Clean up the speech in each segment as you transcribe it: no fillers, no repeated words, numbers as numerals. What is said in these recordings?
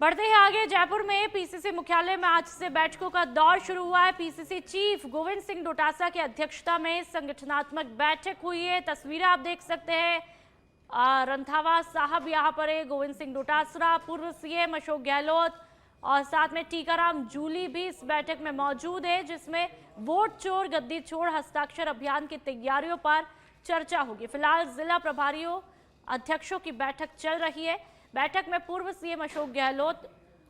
बढ़ते हैं आगे। जयपुर में पीसीसी मुख्यालय में आज से बैठकों का दौर शुरू हुआ है। पीसीसी चीफ गोविंद सिंह डोटासरा की अध्यक्षता में संगठनात्मक बैठक हुई है। तस्वीरें आप देख सकते हैं। रंधावा साहब यहाँ पर है, गोविंद सिंह डोटासरा, पूर्व सीएम अशोक गहलोत और साथ में टीकाराम जूली भी इस बैठक में मौजूद है, जिसमें वोट चोर गद्दी छोड़ हस्ताक्षर अभियान की तैयारियों पर चर्चा होगी। फिलहाल जिला प्रभारियों अध्यक्षों की बैठक चल रही है। बैठक में पूर्व सीएम अशोक गहलोत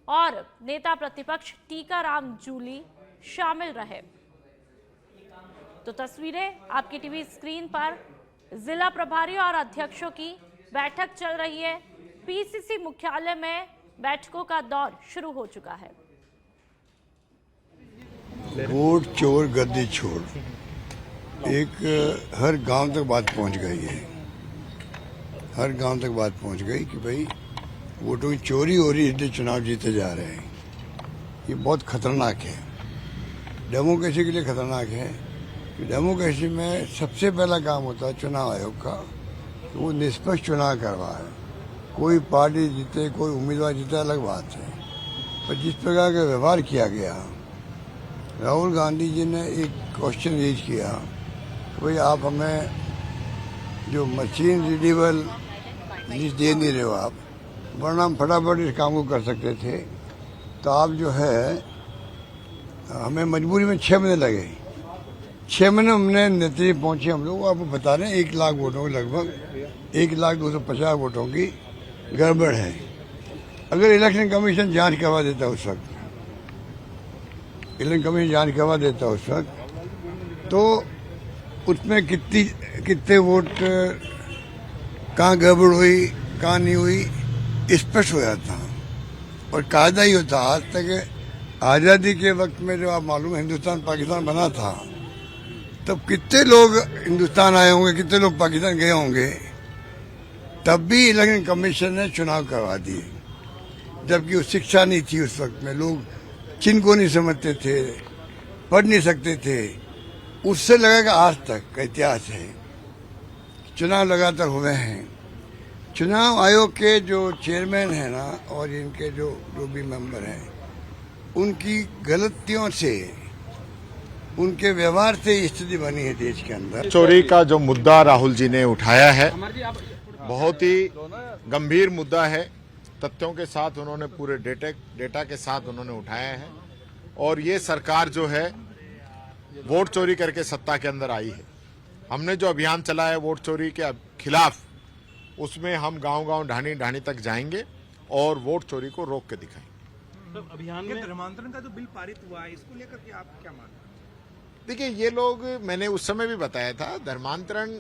और नेता प्रतिपक्ष टीकाराम जूली शामिल रहे। तो तस्वीरें आपकी टीवी स्क्रीन पर, जिला प्रभारियों और अध्यक्षों की बैठक चल रही है। पीसीसी मुख्यालय में बैठकों का दौर शुरू हो चुका है। वोट चोर गद्दी छोड़, एक हर गांव तक बात पहुंच गई है। हर गांव तक बात पहुंच गई कि भाई वोटों की चोरी हो रही है, इसलिए चुनाव जीते जा रहे हैं। ये बहुत खतरनाक है, डेमोक्रेसी के लिए खतरनाक है। कि डेमोक्रेसी में सबसे पहला काम होता है चुनाव आयोग का, वो निष्पक्ष चुनाव करवाए। कोई पार्टी जीते, कोई उम्मीदवार जीते, अलग बात है, पर जिस प्रकार का व्यवहार किया गया, राहुल गांधी जी ने एक क्वेश्चन रेज किया, भाई आप हमें जो मशीन रीडेबल लिस्ट दे नहीं रहे हो आप, वरना हम फटाफट इस काम को कर सकते थे, तो आप जो है हमें मजबूरी में 6 महीने लगे। 6 महीने हमने नतीजे पहुंचे। हम लोग आपको बता रहे हैं 1 लाख वोटों की, लगभग 1,250,000 वोटों की गड़बड़ है। अगर इलेक्शन कमीशन जांच करवा देता उस वक्त, इलेक्शन कमीशन जांच करवा देता उस वक्त, तो उसमें कितने वोट कहाँ गड़बड़ हुई, कहाँ नहीं हुई, स्पष्ट हो जाता। और कायदा ही होता। आज तक आज़ादी के वक्त में जो आप मालूम हिंदुस्तान पाकिस्तान बना था, तब कितने लोग हिंदुस्तान आए होंगे, कितने लोग पाकिस्तान गए होंगे, तब भी इलेक्शन कमीशन ने चुनाव करवा दिए, जबकि वो शिक्षा नहीं थी उस वक्त में। लोग चिन्ह को नहीं समझते थे, पढ़ नहीं सकते थे। उससे लगा कि आज तक का इतिहास है, चुनाव लगातार हुए हैं। चुनाव आयोग के जो चेयरमैन हैं ना, और इनके जो भी मेंबर हैं, उनकी गलतियों से, उनके व्यवहार से स्थिति बनी है देश के अंदर। चोरी का जो मुद्दा राहुल जी ने उठाया है, बहुत ही गंभीर मुद्दा है। तथ्यों के साथ उन्होंने पूरे डेटा के साथ उन्होंने उठाया है। और ये सरकार जो है वोट चोरी करके सत्ता के अंदर आई है। हमने जो अभियान चलाया है वोट चोरी के खिलाफ, उसमें हम गांव-गांव, ढाणी-ढाणी तक जाएंगे और वोट चोरी को रोक के दिखाएंगे। तो अभियान में धर्मांतरण का जो बिल पारित हुआ है, इसको लेकर के आप क्या मानते हैं? देखिए, ये लोग, मैंने उस समय भी बताया था, धर्मांतरण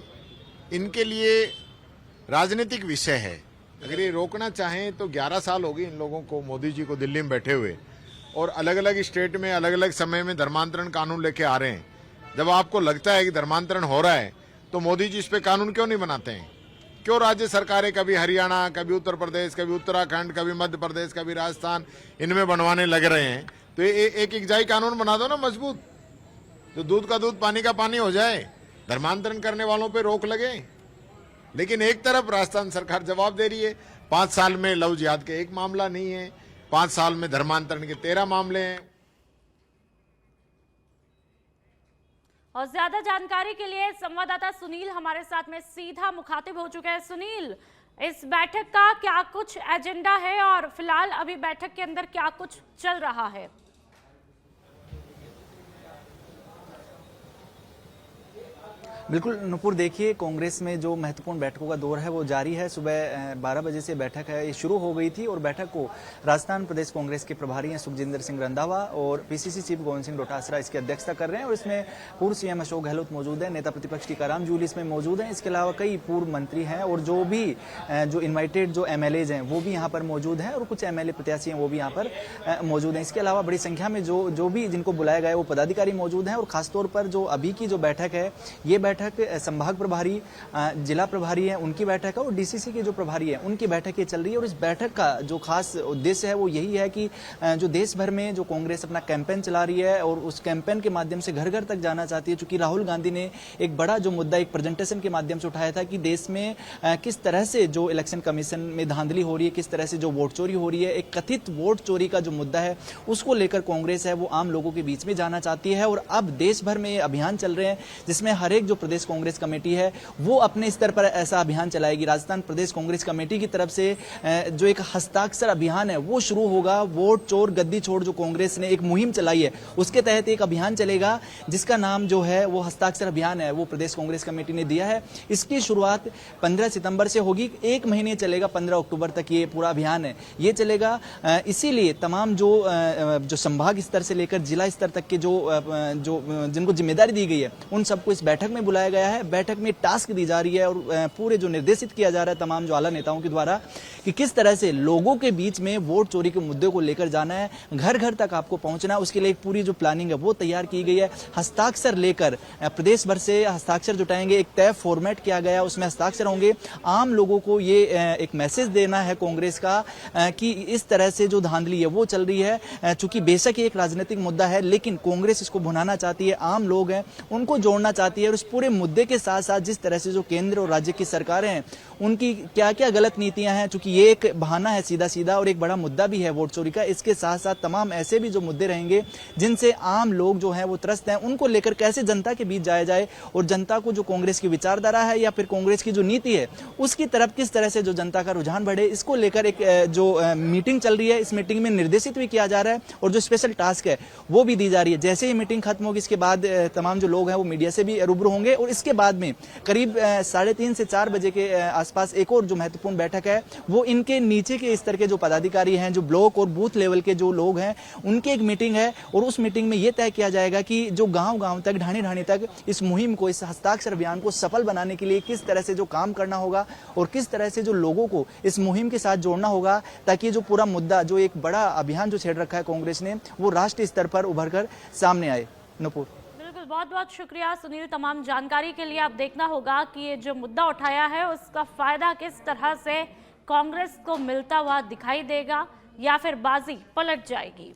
इनके लिए राजनीतिक विषय है। अगर ये रोकना चाहें तो 11 साल हो गए इन लोगों को, मोदी जी को, दिल्ली में बैठे हुए, और अलग अलग स्टेट में अलग अलग समय में धर्मांतरण कानून लेके आ रहे हैं। जब आपको लगता है कि धर्मांतरण हो रहा है, तो मोदी जी इस पे कानून क्यों नहीं बनाते हैं? क्यों राज्य सरकारें कभी हरियाणा, कभी उत्तर प्रदेश, कभी उत्तराखंड, कभी मध्य प्रदेश, कभी राजस्थान, इनमें बनवाने लग रहे हैं? तो एक एकजाई कानून बना दो ना मजबूत, जो दूध का दूध पानी का पानी हो जाए, धर्मांतरण करने वालों पे रोक लगे। लेकिन एक तरफ राजस्थान सरकार जवाब दे रही है, 5 साल में लव जिहाद के 1 मामला नहीं है, 5 साल में धर्मांतरण के 13 मामले हैं। और ज्यादा जानकारी के लिए संवाददाता सुनील हमारे साथ में सीधा मुखातिब हो चुके हैं। सुनील, इस बैठक का क्या कुछ एजेंडा है और फिलहाल अभी बैठक के अंदर क्या कुछ चल रहा है? बिल्कुल नुपुर, देखिए, कांग्रेस में जो महत्वपूर्ण बैठकों का दौर है वो जारी है। सुबह 12 बजे से बैठक है, ये शुरू हो गई थी और बैठक को राजस्थान प्रदेश कांग्रेस के प्रभारी हैं सुखजिंदर सिंह रंधावा और पीसीसी चीफ गोविंद सिंह डोटासरा इसकी अध्यक्षता कर रहे हैं। और इसमें पूर्व सीएम अशोक गहलोत मौजूद है, नेता प्रतिपक्ष टीकाराम जूली इसमें मौजूद हैं। इसके अलावा कई पूर्व मंत्री हैं और जो इन्वाइटेड जो एमएलएज हैं वो भी यहाँ पर मौजूद हैं और कुछ एमएलए प्रत्याशी हैं वो भी यहाँ पर मौजूद हैं। इसके अलावा बड़ी संख्या में जो भी जिनको बुलाया गया वो पदाधिकारी मौजूद हैं। और खासतौर पर जो अभी की जो बैठक है, ये बैठक बैठक संभाग प्रभारी, जिला प्रभारी हैं उनकी बैठक है और डीसीसी के जो प्रभारी हैं उनकी बैठक ये चल रही है। और इस बैठक का जो खास उद्देश्य है वो यही है कि जो देश भर में जो कांग्रेस अपना कैंपेन चला रही है और उस कैंपेन के माध्यम से घर घर तक जाना चाहती है। चूंकि राहुल गांधी ने एक बड़ा जो मुद्दा एक प्रेजेंटेशन के माध्यम से उठाया था कि देश में किस तरह से जो इलेक्शन कमीशन में धांधली हो रही है, किस तरह से जो वोट चोरी हो रही है, एक कथित वोट चोरी का जो मुद्दा है उसको लेकर कांग्रेस है वो आम लोगों के बीच में जाना चाहती है। और अब देश भर में ये अभियान चल रहे हैं जिसमें हर एक जो प्रदेश कांग्रेस कमेटी है वो अपने स्तर पर ऐसा अभियान चलाएगी। राजस्थान प्रदेश कांग्रेस कमेटी की तरफ से जो एक हस्ताक्षर अभियान है वो शुरू होगा। वोट चोर गद्दी छोड़ जो कांग्रेस ने एक मुहिम चलाई है उसके तहत एक अभियान चलेगा जिसका नाम जो है वो हस्ताक्षर अभियान है वो प्रदेश कांग्रेस कमेटी ने दिया है। इसकी शुरुआत 15 सितंबर से होगी, 1 महीने चलेगा, 15 अक्टूबर तक ये पूरा अभियान है ये चलेगा। इसीलिए तमाम जो संभाग स्तर से लेकर जिला स्तर तक के जो जिनको जिम्मेदारी दी गई है उन सबको इस बैठक में बुलाया गया है। बैठक में टास्क दी जा रही है और पूरे जो निर्देशित किया जा रहा है तमाम जो आला नेताओं के द्वारा कि किस तरह से लोगों के बीच में वोट चोरी के मुद्दे को लेकर जाना है, घर घर तक आपको पहुंचना है। उसके लिए एक पूरी जो प्लानिंग है वो तैयार की गई है। हस्ताक्षर लेकर प्रदेश भर से हस्ताक्षर जुटाएंगे, एक तय फॉर्मेट किया गया उसमें हस्ताक्षर होंगे। आम लोगों को ये एक मैसेज देना है कांग्रेस का कि इस तरह से जो धांधली है वो चल रही है। चूंकि बेशक एक राजनीतिक मुद्दा है लेकिन कांग्रेस इसको भुनाना चाहती है, आम लोग हैं उनको जोड़ना चाहती है। और इस पूरे मुद्दे के साथ साथ जिस तरह से जो केंद्र और राज्य की सरकारें हैं उनकी क्या क्या गलत नीतियां हैं, चूंकि ये एक बहाना है सीधा सीधा और एक बड़ा मुद्दा भी है वोट चोरी का, इसके साथ साथ तमाम ऐसे भी जो मुद्दे रहेंगे जिनसे आम लोग जो हैं वो त्रस्त हैं उनको लेकर कैसे जनता के बीच जाया जाए और जनता को जो कांग्रेस की विचारधारा है या फिर कांग्रेस की जो नीति है उसकी तरफ किस तरह से जो जनता का रुझान बढ़े, इसको लेकर एक जो मीटिंग चल रही है इस मीटिंग में निर्देशित भी किया जा रहा है और जो स्पेशल टास्क है वो भी दी जा रही है। जैसे ही मीटिंग खत्म होगी इसके बाद तमाम जो लोग हैं वो मीडिया से भी रूबरू होंगे और इसके बाद में करीब 3:30 से 4 बजे के आसपास एक और जो महत्वपूर्ण बैठक है वो इनके नीचे के स्तर के जो पदाधिकारी हैं, जो ब्लॉक और बूथ लेवल के जो लोग हैं उनकी एक मीटिंग है और उस मीटिंग में ये तय किया जाएगा कि जो गांव-गांव तक, ढाणी-ढाणी तक इस मुहिम को, इस हस्ताक्षर अभियान को सफल बनाने के लिए किस तरह से जो काम करना होगा और किस तरह से जो लोगों को इस मुहिम के साथ जोड़ना होगा ताकि जो पूरा मुद्दा, जो एक बड़ा अभियान जो छेड़ रखा है कांग्रेस ने, वो राष्ट्रीय स्तर पर उभर कर सामने आए। नुपुर, बिल्कुल, बहुत बहुत शुक्रिया सुनील तमाम जानकारी के लिए। अब देखना होगा कि ये जो मुद्दा उठाया है उसका फायदा किस तरह से कांग्रेस को मिलता हुआ दिखाई देगा या फिर बाजी पलट जाएगी।